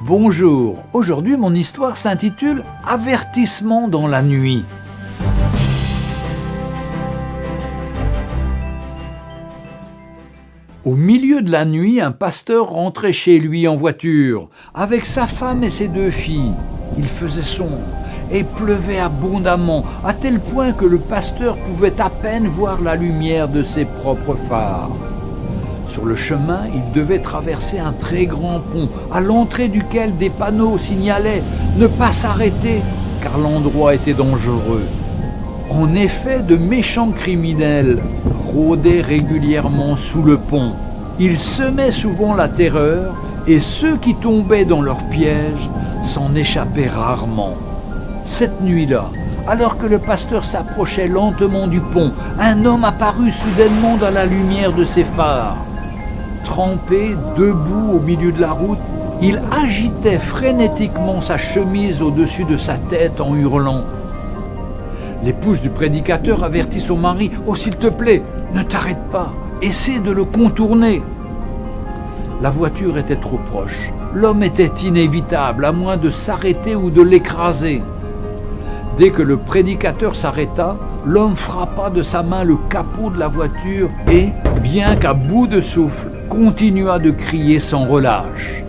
Bonjour, aujourd'hui mon histoire s'intitule « Avertissement dans la nuit ». Au milieu de la nuit, un pasteur rentrait chez lui en voiture, avec sa femme et ses 2 filles. Il faisait sombre et pleuvait abondamment, à tel point que le pasteur pouvait à peine voir la lumière de ses propres phares. Sur le chemin, il devait traverser un très grand pont, à l'entrée duquel des panneaux signalaient « Ne pas s'arrêter » car l'endroit était dangereux. En effet, de méchants criminels rôdaient régulièrement sous le pont. Ils semaient souvent la terreur et ceux qui tombaient dans leur piège s'en échappaient rarement. Cette nuit-là, alors que le pasteur s'approchait lentement du pont, un homme apparut soudainement dans la lumière de ses phares. Trempé, debout au milieu de la route, il agitait frénétiquement sa chemise au-dessus de sa tête en hurlant. L'épouse du prédicateur avertit son mari « Oh, s'il te plaît, ne t'arrête pas, essaie de le contourner !» La voiture était trop proche. L'homme était inévitable, à moins de s'arrêter ou de l'écraser. Dès que le prédicateur s'arrêta, l'homme frappa de sa main le capot de la voiture et, bien qu'à bout de souffle, continua de crier sans relâche.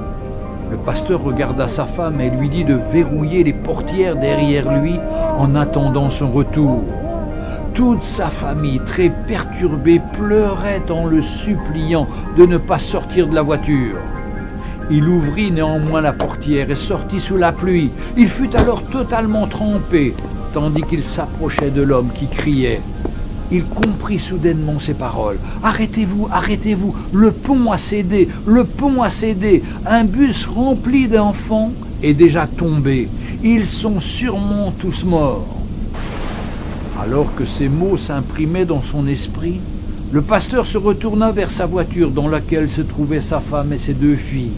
Le pasteur regarda sa femme et lui dit de verrouiller les portières derrière lui en attendant son retour. Toute sa famille, très perturbée, pleurait en le suppliant de ne pas sortir de la voiture. Il ouvrit néanmoins la portière et sortit sous la pluie. Il fut alors totalement trempé, tandis qu'il s'approchait de l'homme qui criait. Il comprit soudainement ces paroles. « Arrêtez-vous, arrêtez-vous, le pont a cédé, le pont a cédé. Un bus rempli d'enfants est déjà tombé. Ils sont sûrement tous morts. » Alors que ces mots s'imprimaient dans son esprit, le pasteur se retourna vers sa voiture dans laquelle se trouvaient sa femme et ses 2 filles.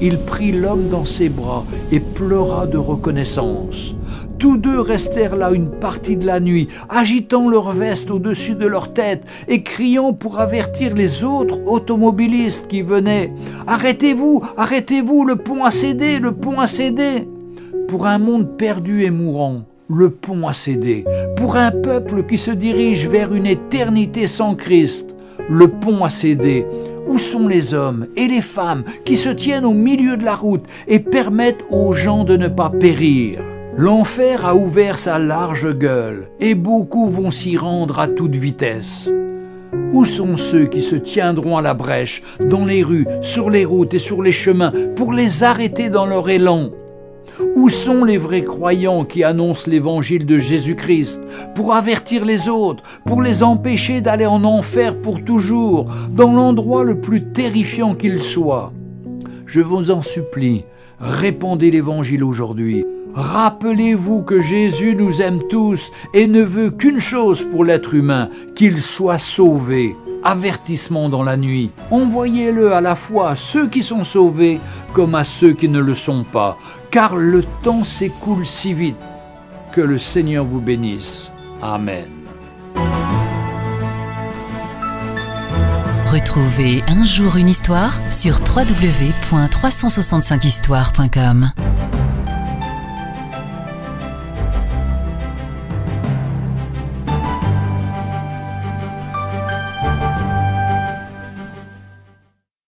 Il prit l'homme dans ses bras et pleura de reconnaissance. Tous 2 restèrent là une partie de la nuit, agitant leurs vestes au-dessus de leur tête et criant pour avertir les autres automobilistes qui venaient. « Arrêtez-vous, arrêtez-vous, le pont a cédé, le pont a cédé !» Pour un monde perdu et mourant, le pont a cédé. Pour un peuple qui se dirige vers une éternité sans Christ, le pont a cédé. Où sont les hommes et les femmes qui se tiennent au milieu de la route et permettent aux gens de ne pas périr? L'enfer a ouvert sa large gueule et beaucoup vont s'y rendre à toute vitesse. Où sont ceux qui se tiendront à la brèche, dans les rues, sur les routes et sur les chemins, pour les arrêter dans leur élan? Où sont les vrais croyants qui annoncent l'évangile de Jésus-Christ pour avertir les autres, pour les empêcher d'aller en enfer pour toujours, dans l'endroit le plus terrifiant qu'il soit? Je vous en supplie, répandez l'évangile aujourd'hui. Rappelez-vous que Jésus nous aime tous et ne veut qu'une chose pour l'être humain, qu'il soit sauvé. Avertissement dans la nuit. Envoyez-le à la fois à ceux qui sont sauvés comme à ceux qui ne le sont pas, car le temps s'écoule si vite. Que le Seigneur vous bénisse. Amen. Retrouvez Un jour une histoire sur www.365histoire.com.